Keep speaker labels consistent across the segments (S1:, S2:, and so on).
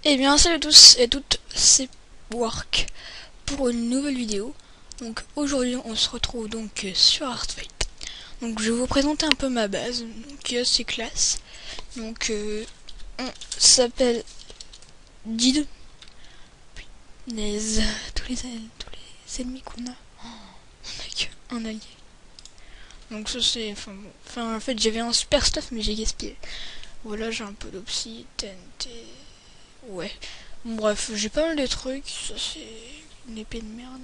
S1: Eh bien salut à tous et à toutes, c'est Work pour une nouvelle vidéo. Donc aujourd'hui on se retrouve donc sur Hearthfight. Donc je vais vous présenter un peu ma base, qui est assez classe. Donc on s'appelle Did. Tous les ennemis qu'on a, on a qu'un allié. Donc ça c'est, en fait j'avais un super stuff mais j'ai gaspillé. Voilà, j'ai un peu d'Opsi, TNT, ouais. Bref, j'ai pas mal de trucs, ça c'est une épée de merde.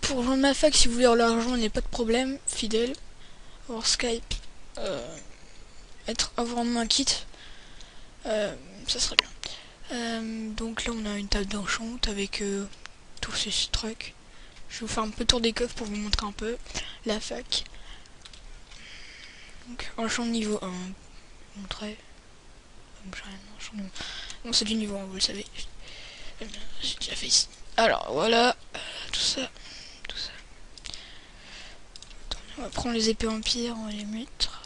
S1: Pour rejoindre ma fac, si vous voulez l'argent, il n'y a pas de problème, fidèle. Avoir Skype, avoir un kit, ça serait bien. Donc là on a une table d'enchant avec tous ces trucs. Je vais vous faire un peu tour des coffres pour vous montrer un peu la fac. Donc enchant niveau 1, montrer. Bon, c'est du niveau 1, vous le savez. J'ai déjà fait ici. Alors voilà, tout ça. On va prendre les épées empire, on va les mettre.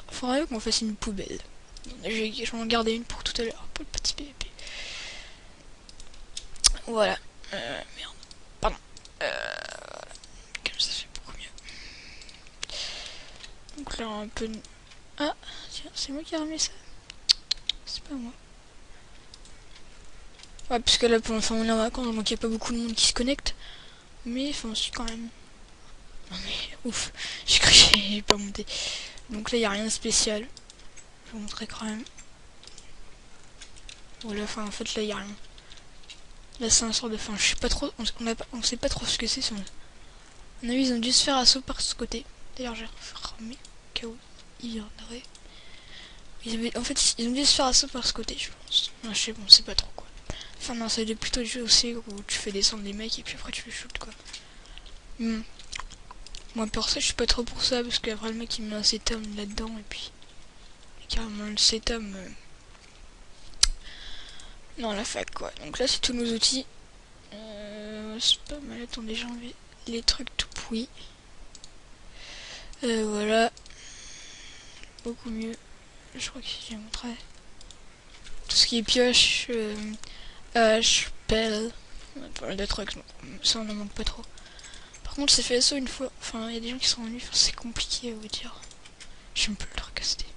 S1: Faudrait qu'on fasse une poubelle. Je vais en garder une pour tout à l'heure, pour le petit PVP. Voilà. Merde. Pardon. Voilà. Comme ça fait beaucoup mieux. Donc là, un peu... Ah, tiens, c'est moi qui ai ramené ça. C'est pas moi. Ouais, parce que là, pour l'instant, on est en vacances, donc il n'y a pas beaucoup de monde qui se connecte. Mais, enfin, si, quand même. Non mais, ouf. J'ai cru que j'ai pas monté. Donc là, il n'y a rien de spécial. Je vais vous montrer quand même. Voilà, enfin, en fait, là, il n'y a rien. Là, c'est un sort de fin. Je sais pas trop. On sait pas trop ce que c'est. On a vu, ils ont dû se faire assaut par ce côté. D'ailleurs, j'ai remis au cas où il viendrait. En fait, ils ont dû se faire assaut par ce côté, je pense. Non, je sais, bon, c'est pas trop quoi. Enfin, non, ça doit plutôt le jeu aussi où tu fais descendre les mecs et puis après tu les shoot quoi. Moi, pour ça, je suis pas trop pour ça parce qu'après le mec il met un setum là-dedans et puis. Carrément le setum. Dans la fac quoi. Donc là, c'est tous nos outils. C'est pas mal. Attendez, j'ai enlevé les trucs tout pourris. Voilà. Beaucoup mieux. Je crois que j'ai montré. Tout ce qui est pioche, hache, pelle. Pas mal de trucs, donc ça on en manque pas trop. Par contre, c'est fait assaut une fois. Enfin, il y a des gens qui sont venus. Enfin, c'est compliqué à vous dire. Je me peux le recaster.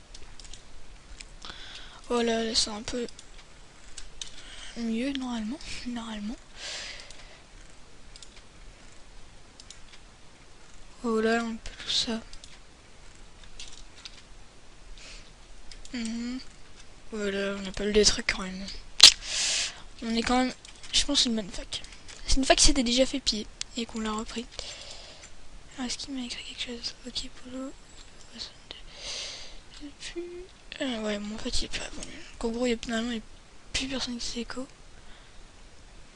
S1: Voilà, là c'est un peu mieux normalement. Voilà un peu tout ça. Voilà, on a pas eu des trucs quand même. On est quand même, je pense, une bonne fac. C'est une fac qui s'était déjà fait piller et qu'on l'a repris. Alors, est-ce qu'il m'a écrit quelque chose? Ok, Polo. Ouais, bon, en fait, il est plus revenu. Donc, en gros, finalement, il n'y a plus personne qui s'écho.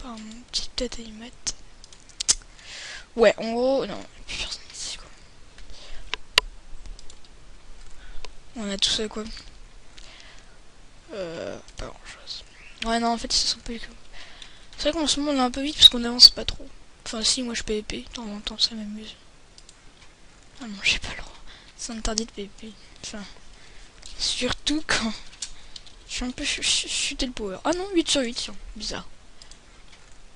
S1: Par mon petit tête à y mettre. Ouais, en gros, non, il n'y a plus personne qui s'écho. On a tout ça, quoi. Pas grand chose. Ouais, non, en fait, ils se sont pas eu. C'est vrai qu'en ce moment, on est un peu vite parce qu'on avance pas trop. Enfin, si, moi je PvP, de temps en temps, ça m'amuse. Ah non, j'ai pas le droit. C'est interdit de PvP. Enfin, surtout quand je suis un peu chuté le power. Ah non, 8 sur 8, tiens, bizarre.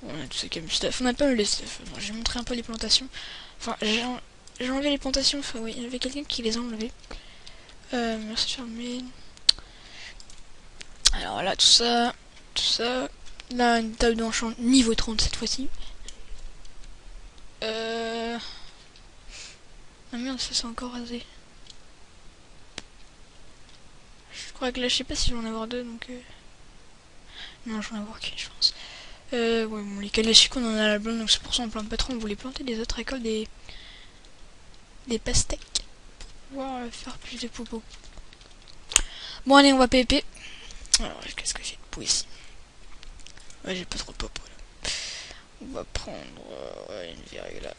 S1: On a tout ça comme stuff. On a pas mal de stuff. Bon, j'ai montré un peu les plantations. Enfin, j'ai enlevé les plantations. Enfin, oui, il y avait quelqu'un qui les a enlevées. Merci de fermer. Alors là, tout ça. Là, une table d'enchant niveau 30 cette fois-ci. Ah merde, ça c'est encore rasé. Je crois que là, je sais pas si je vais en avoir deux, donc... Non, je vais en avoir qu'une, je pense. Ouais, bon, les Kalachik, on en a la blonde, donc c'est pour ça qu'on plante pas trop. On voulait planter des autres écoles, des pastèques. Pour pouvoir faire plus de popo. Bon, allez, on va PvP. Alors, qu'est-ce que j'ai de peau ici? Ouais, j'ai pas trop de popo, là. On va prendre une verrue, là.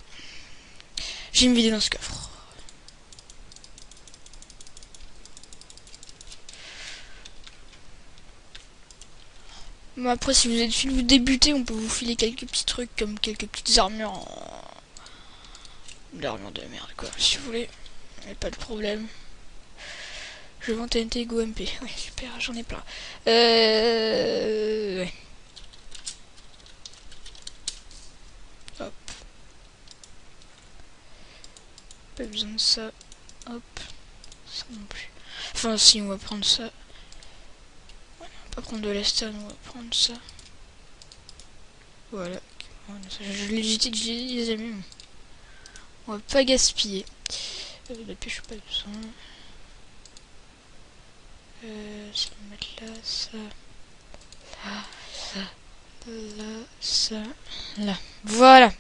S1: J'ai une vidéo dans ce coffre. Bon, après, si vous débutez, on peut vous filer quelques petits trucs comme quelques petites armures. L'armure de merde, quoi, si vous voulez. Mais pas de problème. Je vends TNT Go MP. Ouais, super, j'en ai plein. Ouais. Hop. Pas besoin de ça. Hop. Ça non plus. Enfin, si, on va prendre ça. Ouais, on va pas prendre de l'estone, on va prendre ça. Voilà. Je l'ai utilisé, mais on va pas gaspiller. La pêche, pas besoin. Ça va mettre là, ça. Là, ça. Là. Voilà.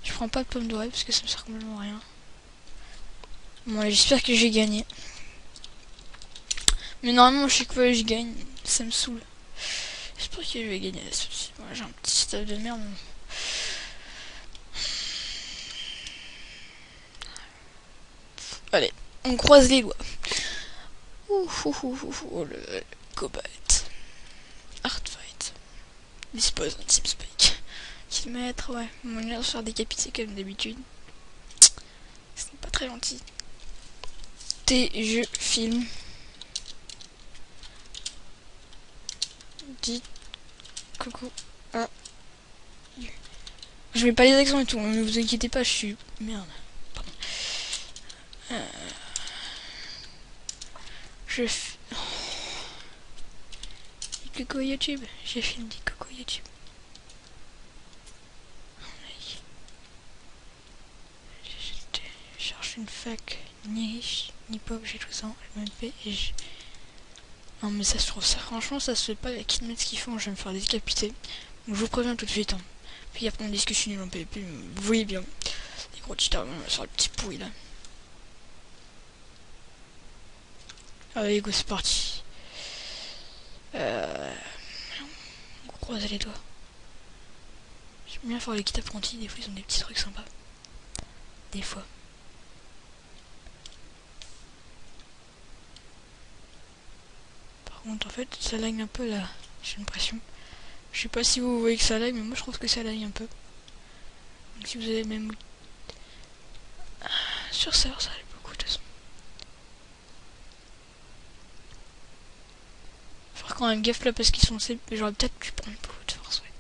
S1: Je prends pas de pomme dorée parce que ça me sert complètement à rien. Bon, allez, j'espère que j'ai gagné. Mais normalement, chaque fois que je gagne, ça me saoule. J'espère que je vais gagner. Moi, j'ai un petit stuff de merde. Allez, on croise les doigts. Oh, le cobalt. Hardfight. Dispose un Team Spike. Kilomètre, ouais. On va se faire décapiter comme d'habitude. Ce n'est pas très gentil. Je filme. Dites coucou. Ah. Je mets pas les accents et tout, ne vous inquiétez pas, je suis... Merde. Pardon. Je... Coucou YouTube. J'ai filmé dit coucou YouTube. Je cherche une fac. Ni pop, j'ai tout ça. Je me fais et je... Non mais ça se trouve ça. Franchement ça se fait pas la kidmet ce qu'ils font, je vais me faire décapiter. Donc je vous préviens tout de suite. Hein. Puis après on dit que je suis nul en PvP, vous voyez bien. Les gros cheaters sur le petit pourri là. Allez go c'est parti. On croise les doigts. J'aime bien faire les kits apprentis, des fois ils ont des petits trucs sympas. Des fois. Par contre en fait ça lag un peu là, j'ai l'impression. Je sais pas si vous voyez que ça lag, mais moi je trouve que ça lag un peu. Donc si vous avez même... Sur serveur ça lag beaucoup de toute façon. Faut quand même gaffe là parce qu'ils sont... J'aurais peut-être pu prendre beaucoup de force, ouais.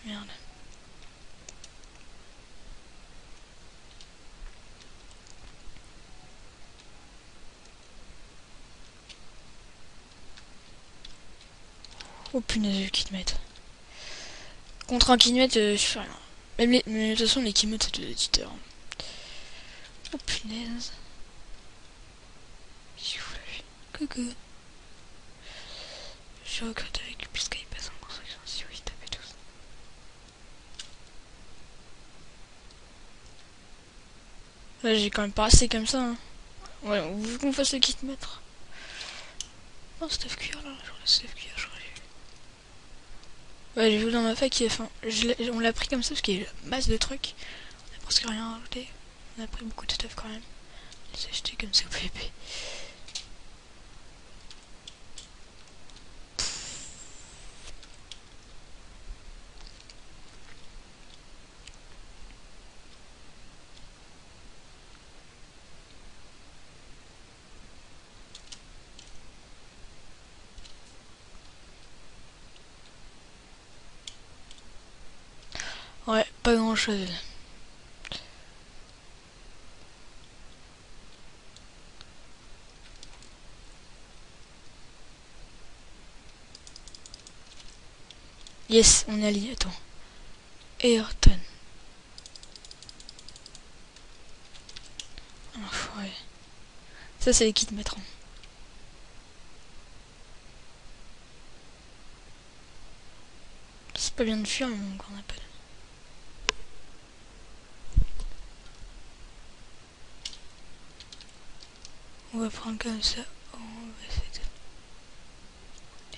S1: Merde. Oh punaise, le kitmet. Contre un kitmet, je fais rien. Même mais de toute façon, les kitmets, c'est des éditeurs. Oh punaise. Coucou. Je recrute avec plus Skype en construction. Si oui, tapez tous. Là, j'ai quand même pas assez comme ça. Hein. Ouais, on veut qu'on fasse le kitmet. Oh, stuff cuir là, genre le stuff cuir, je crois. Ouais, j'ai vu dans ma fac, on l'a pris comme ça parce qu'il y a une masse de trucs. On a presque rien rajouté. On a pris beaucoup de stuff quand même. On les a achetés comme ça au PvP. Ouais, pas grand chose. Yes, on est allié, attends. Ayrton. Oh, ouais. Ça, c'est les kits maîtres. C'est pas bien de fuir, mais on a pas. On va prendre comme ça. On va essayer de...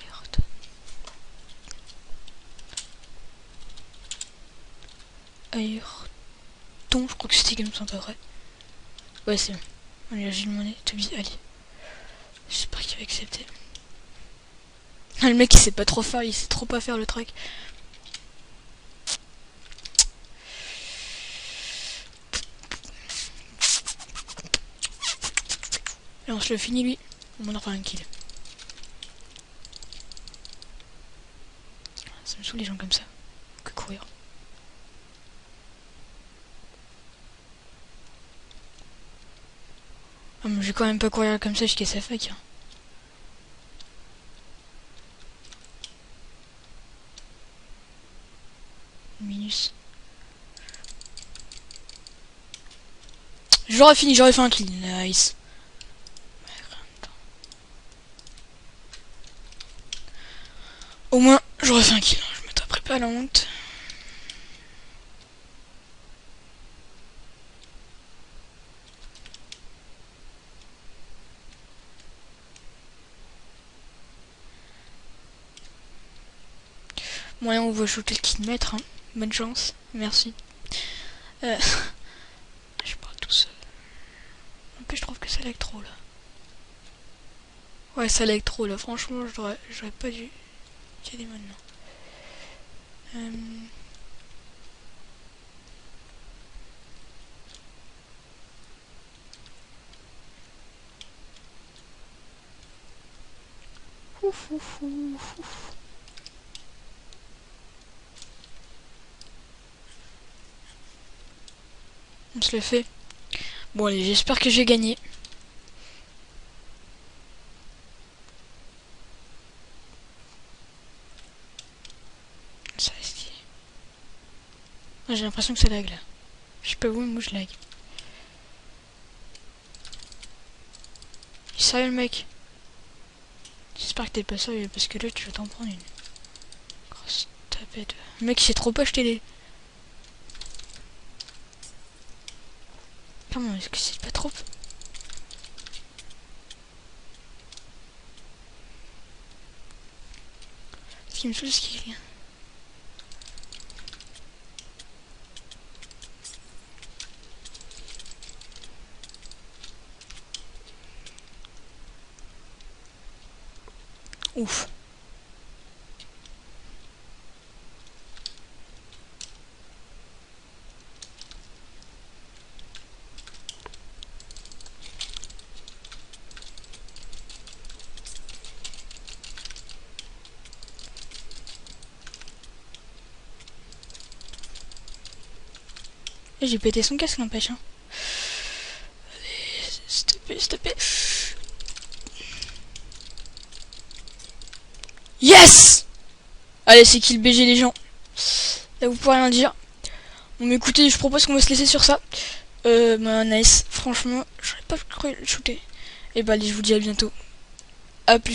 S1: Ayrton. Ayrton, je crois que c'était comme ça, pas vrai. Ouais, c'est bon. Allez, j'ai demandé. Toby, allez. J'espère qu'il va accepter. Ah, le mec, il sait pas trop faire, il sait trop pas faire le truc. Et on se le finit lui. On en fera un kill. Ça me saoule les gens comme ça. Que courir. Ah, mais je vais quand même pas courir comme ça jusqu'à sa fac. Hein. Minus. J'aurais fini, j'aurais fait un kill. Nice. Au moins, j'aurais fait un kill. Je me taperai pas la honte. Moyen on va shooter le kilomètre. Hein. Bonne chance. Merci. Je parle tout seul. En plus, je trouve que ça lag trop là. Ouais, ça lag trop là. Franchement, j'aurais pas dû. Qu'il y a des maintenant. Ouf, ouf, ouf, ouf. On se le fait. Bon allez, j'espère que j'ai gagné. Ça risque. J'ai l'impression que ça lag là. Je sais pas où, mais moi je lag. Il est sérieux le mec? J'espère que t'es pas sérieux parce que là tu vas t'en prendre une. Grosse tapette. Le mec il sait trop pas acheter les. Comment est-ce que c'est pas trop? Ce qui me saoule, ce qui est. Ouf. Et j'ai pété son casque n'empêche. Hein. Allez, s'il te plaît, s'il te plaît. Yes! Allez, c'est kill BG les gens. Là vous pourrez rien dire. Bon mais écoutez, je propose qu'on va se laisser sur ça. Bah nice. Franchement, j'aurais pas cru le shooter. Et bah allez, je vous dis à bientôt. A plus.